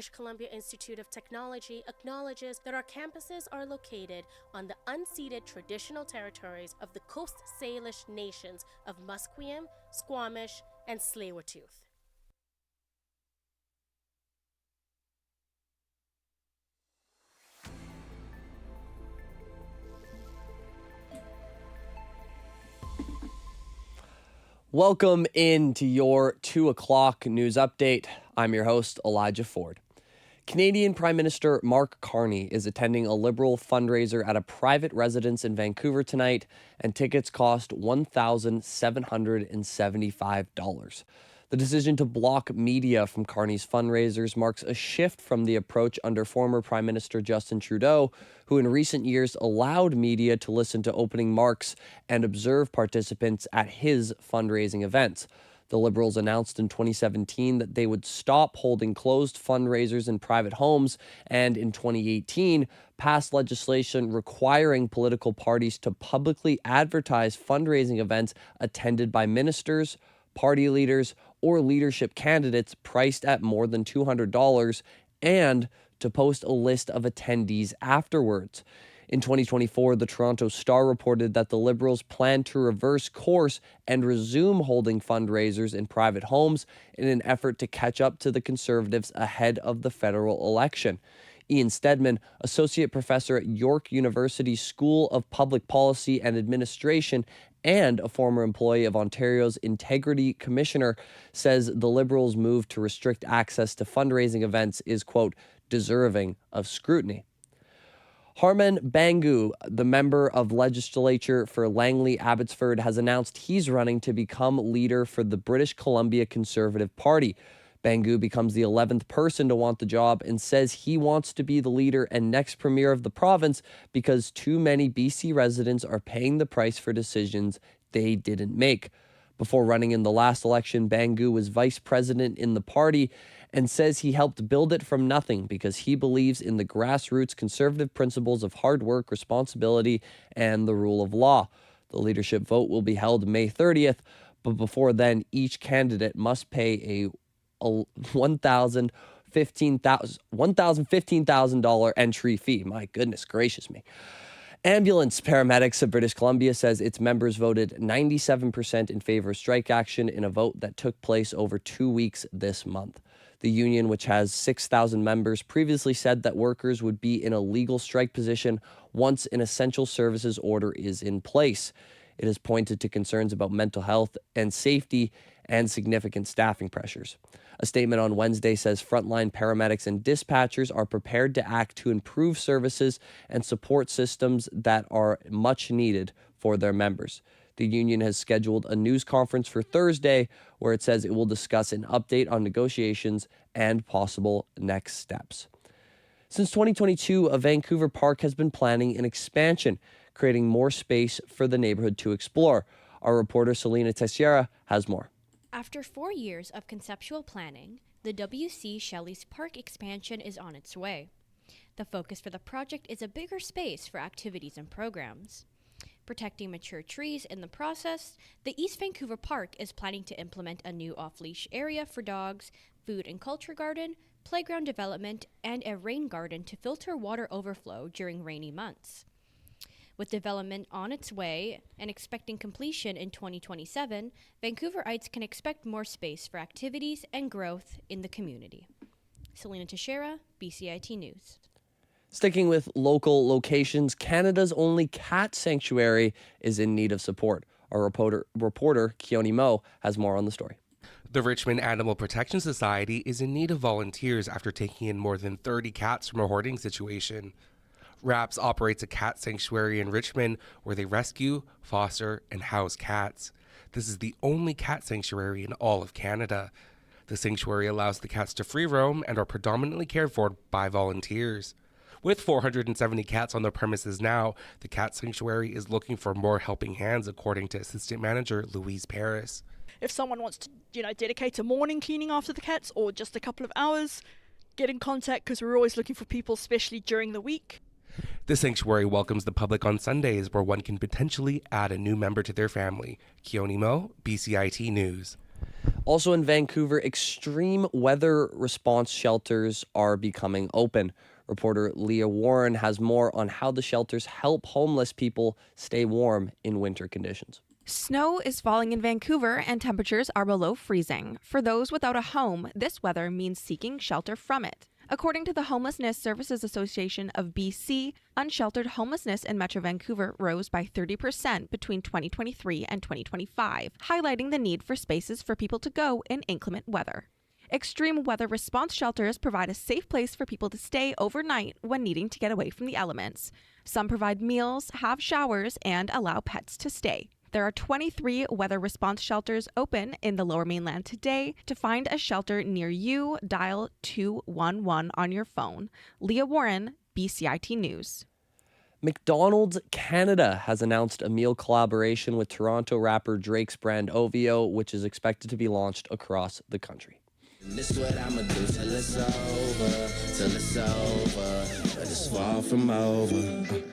British Columbia Institute of Technology acknowledges that our campuses are located on the unceded traditional territories of the Coast Salish nations of Musqueam, Squamish, and Tsleil-Waututh. Welcome into your 2 o'clock news update. I'm your host, Elijah Ford. Canadian Prime Minister Mark Carney is attending a Liberal fundraiser at a private residence in Vancouver tonight, and tickets cost $1,775. The decision to block media from Carney's fundraisers marks a shift from the approach under former Prime Minister Justin Trudeau, who in recent years allowed media to listen to opening marks and observe participants at his fundraising events. The Liberals announced in 2017 that they would stop holding closed fundraisers in private homes, and in 2018 passed legislation requiring political parties to publicly advertise fundraising events attended by ministers, party leaders, or leadership candidates priced at more than $200, and to post a list of attendees afterwards. In 2024, the Toronto Star reported that the Liberals plan to reverse course and resume holding fundraisers in private homes in an effort to catch up to the Conservatives ahead of the federal election. Ian Stedman, associate professor at York University School of Public Policy and Administration and a former employee of Ontario's Integrity Commissioner, says the Liberals' move to restrict access to fundraising events is, quote, deserving of scrutiny. Harman Bangu, the member of legislature for Langley Abbotsford, has announced he's running to become leader for the British Columbia Conservative Party. Bangu becomes the 11th person to want the job and says he wants to be the leader and next premier of the province because too many BC residents are paying the price for decisions they didn't make. Before running in the last election, Bangu was vice president in the party and says he helped build it from nothing because he believes in the grassroots conservative principles of hard work, responsibility, and the rule of law. The leadership vote will be held May 30th, but before then, each candidate must pay a $1,015,000 entry fee. My goodness gracious me. Ambulance Paramedics of British Columbia says its members voted 97% in favor of strike action in a vote that took place over 2 weeks this month. The union, which has 6,000 members, previously said that workers would be in a legal strike position once an essential services order is in place. It has pointed to concerns about mental health and safety and significant staffing pressures. A statement on Wednesday says frontline paramedics and dispatchers are prepared to act to improve services and support systems that are much needed for their members. The union has scheduled a news conference for Thursday where it says it will discuss an update on negotiations and possible next steps. Since 2022, a Vancouver park has been planning an expansion, creating more space for the neighborhood to explore. Our reporter Selena Teixeira has more. After 4 years of conceptual planning, the W.C. Shelley's Park expansion is on its way. The focus for the project is a bigger space for activities and programs. Protecting mature trees in the process, the East Vancouver Park is planning to implement a new off-leash area for dogs, food and culture garden, playground development, and a rain garden to filter water overflow during rainy months. With development on its way and expecting completion in 2027, Vancouverites can expect more space for activities and growth in the community. Selena Teixeira, BCIT News. Sticking with local locations, Canada's only cat sanctuary is in need of support. Our reporter Keone Mo has more on the story. The Richmond Animal Protection Society is in need of volunteers after taking in more than 30 cats from a hoarding situation. RAPS operates a cat sanctuary in Richmond where they rescue, foster, and house cats. This is the only cat sanctuary in all of Canada. The sanctuary allows the cats to free roam and are predominantly cared for by volunteers. With 470 cats on the premises now, the cat sanctuary is looking for more helping hands, according to Assistant Manager Louise Paris. If someone wants to, dedicate a morning cleaning after the cats or just a couple of hours, get in contact because we're always looking for people, especially during the week. The sanctuary welcomes the public on Sundays, where one can potentially add a new member to their family. Keone Mo, BCIT News. Also in Vancouver, extreme weather response shelters are becoming open. Reporter Leah Warren has more on how the shelters help homeless people stay warm in winter conditions. Snow is falling in Vancouver and temperatures are below freezing. For those without a home, this weather means seeking shelter from it. According to the Homelessness Services Association of BC, unsheltered homelessness in Metro Vancouver rose by 30% between 2023 and 2025, highlighting the need for spaces for people to go in inclement weather. Extreme weather response shelters provide a safe place for people to stay overnight when needing to get away from the elements. Some provide meals, have showers, and allow pets to stay. There are 23 weather response shelters open in the Lower Mainland today. To find a shelter near you, dial 211 on your phone. Leah Warren, BCIT News. McDonald's Canada has announced a meal collaboration with Toronto rapper Drake's brand OVO, which is expected to be launched across the country. This what I'ma do till it's over, but it's far from over.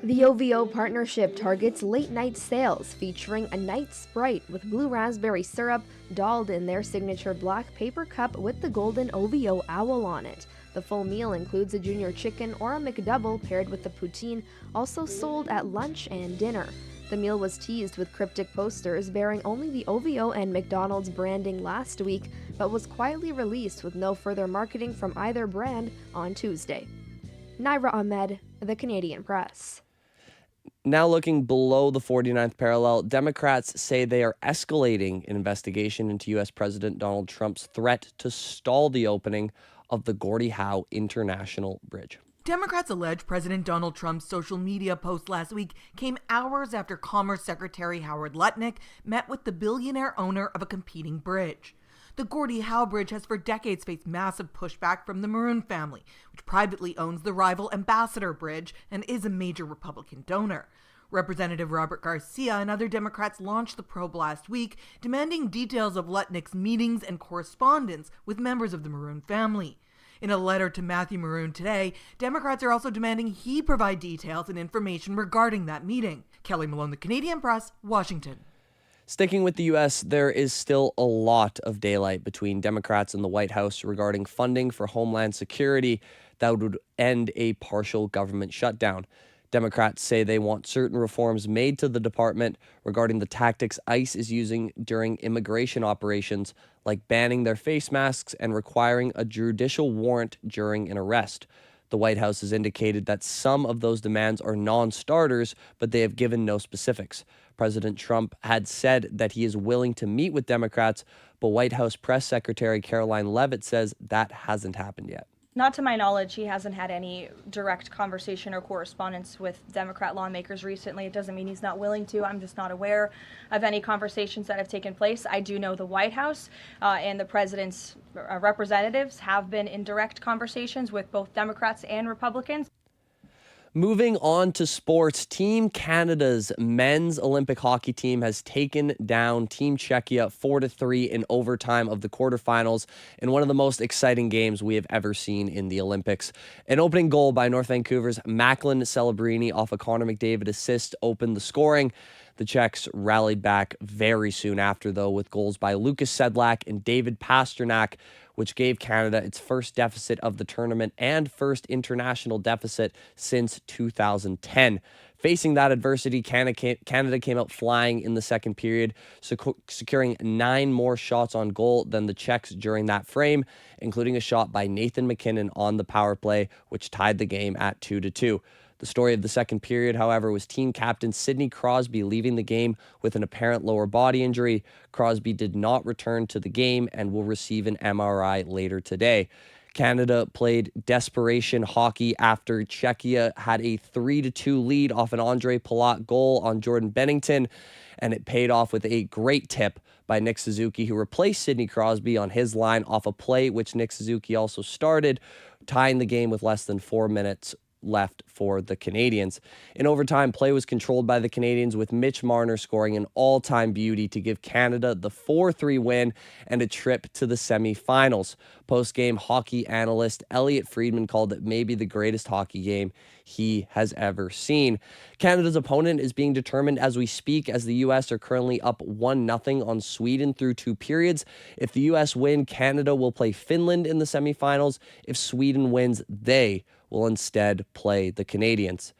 The OVO partnership targets late-night sales, featuring a night Sprite with blue raspberry syrup dolled in their signature black paper cup with the golden OVO owl on it. The full meal includes a junior chicken or a McDouble paired with the poutine, also sold at lunch and dinner. The meal was teased with cryptic posters bearing only the OVO and McDonald's branding last week, but was quietly released with no further marketing from either brand on Tuesday. Naira Ahmed, The Canadian Press. Now looking below the 49th parallel, Democrats say they are escalating an investigation into U.S. President Donald Trump's threat to stall the opening of the Gordie Howe International Bridge. Democrats allege President Donald Trump's social media post last week came hours after Commerce Secretary Howard Lutnick met with the billionaire owner of a competing bridge. The Gordie Howe Bridge has for decades faced massive pushback from the Maroon family, which privately owns the rival Ambassador Bridge and is a major Republican donor. Representative Robert Garcia and other Democrats launched the probe last week, demanding details of Lutnick's meetings and correspondence with members of the Maroon family. In a letter to Matthew Maroon today, Democrats are also demanding he provide details and information regarding that meeting. Kelly Malone, The Canadian Press, Washington. Sticking with the U.S., there is still a lot of daylight between Democrats and the White House regarding funding for Homeland Security that would end a partial government shutdown. Democrats say they want certain reforms made to the department regarding the tactics ICE is using during immigration operations, like banning their face masks and requiring a judicial warrant during an arrest. The White House has indicated that some of those demands are non-starters, but they have given no specifics. President Trump had said that he is willing to meet with Democrats, but White House Press Secretary Caroline Leavitt says that hasn't happened yet. Not to my knowledge, he hasn't had any direct conversation or correspondence with Democrat lawmakers recently. It doesn't mean he's not willing to. I'm just not aware of any conversations that have taken place. I do know the White House and the president's representatives have been in direct conversations with both Democrats and Republicans. Moving on to sports, Team Canada's men's Olympic hockey team has taken down Team Czechia 4-3 in overtime of the quarterfinals in one of the most exciting games we have ever seen in the Olympics. An opening goal by North Vancouver's Macklin Celebrini off a Connor McDavid assist opened the scoring. The Czechs rallied back very soon after, though, with goals by Lucas Sedlak and David Pasternak, which gave Canada its first deficit of the tournament and first international deficit since 2010. Facing that adversity, Canada came out flying in the second period, securing 9 more shots on goal than the Czechs during that frame, including a shot by Nathan McKinnon on the power play, which tied the game at 2-2. The story of the second period, however, was team captain Sidney Crosby leaving the game with an apparent lower body injury. Crosby did not return to the game and will receive an MRI later today. Canada played desperation hockey after Czechia had a 3-2 lead off an Andre Palat goal on Jordan Bennington, and it paid off with a great tip by Nick Suzuki, who replaced Sidney Crosby on his line off a play which Nick Suzuki also started, tying the game with less than 4 minutes left for the Canadians. In overtime, play was controlled by the Canadians, with Mitch Marner scoring an all-time beauty to give Canada the 4-3 win and a trip to the semifinals. Post-game hockey analyst Elliot Friedman called it maybe the greatest hockey game he has ever seen. Canada's opponent is being determined as we speak, as the U.S. are currently up 1-0 on Sweden through 2 periods. If the U.S. win, Canada will play Finland in the semifinals. If Sweden wins, they will instead play the Canadians.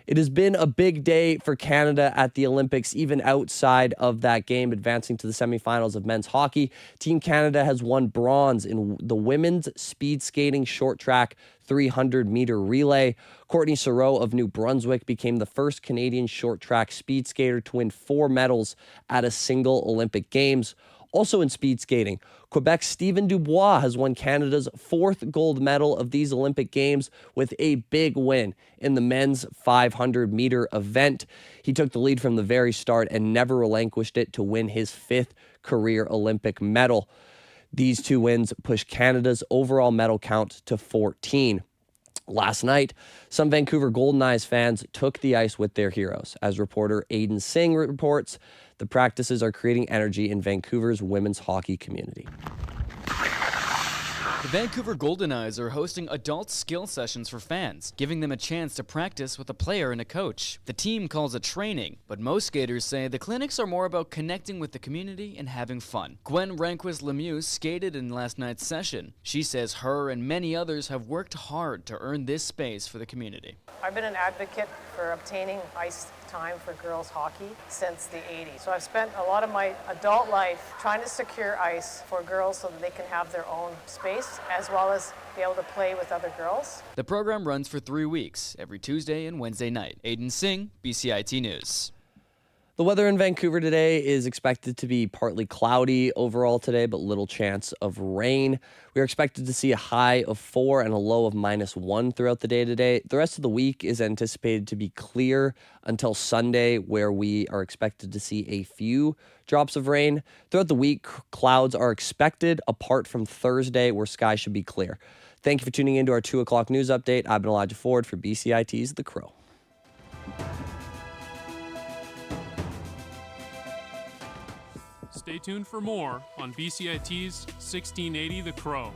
It has been a big day for Canada at the Olympics, even outside of that game, advancing to the semifinals of men's hockey. Team Canada has won bronze in the women's speed skating short track 300-meter relay. Courtney Sareau of New Brunswick became the first Canadian short track speed skater to win 4 medals at a single Olympic Games. Also in speed skating, Quebec's Stephen Dubois has won Canada's 4th gold medal of these Olympic Games with a big win in the men's 500-meter event. He took the lead from the very start and never relinquished it to win his 5th career Olympic medal. These 2 wins push Canada's overall medal count to 14. Last night, some Vancouver Golden Knights fans took the ice with their heroes. As reporter Aiden Singh reports, the practices are creating energy in Vancouver's women's hockey community. The Vancouver Golden Knights are hosting adult skill sessions for fans, giving them a chance to practice with a player and a coach. The team calls it training, but most skaters say the clinics are more about connecting with the community and having fun. Gwen Rehnquist Lemieux skated in last night's session. She says her and many others have worked hard to earn this space for the community. I've been an advocate for obtaining ice time for girls hockey since the 80s. So I've spent a lot of my adult life trying to secure ice for girls so that they can have their own space as well as be able to play with other girls. The program runs for 3 weeks, every Tuesday and Wednesday night. Aiden Singh, BCIT News. The weather in Vancouver today is expected to be partly cloudy overall today, but little chance of rain. We are expected to see a high of 4 and a low of -1 throughout the day today. The rest of the week is anticipated to be clear until Sunday, where we are expected to see a few drops of rain. Throughout the week, clouds are expected apart from Thursday, where skies should be clear. Thank you for tuning in to our 2 o'clock news update. I've been Elijah Ford for BCIT's The Crow. Stay tuned for more on BCIT's 1680 The Crow.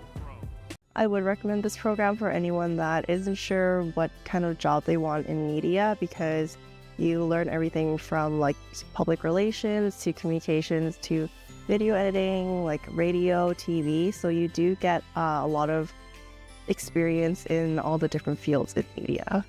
I would recommend this program for anyone that isn't sure what kind of job they want in media, because you learn everything from like public relations to communications to video editing, like radio, TV. So you do get a lot of experience in all the different fields in media.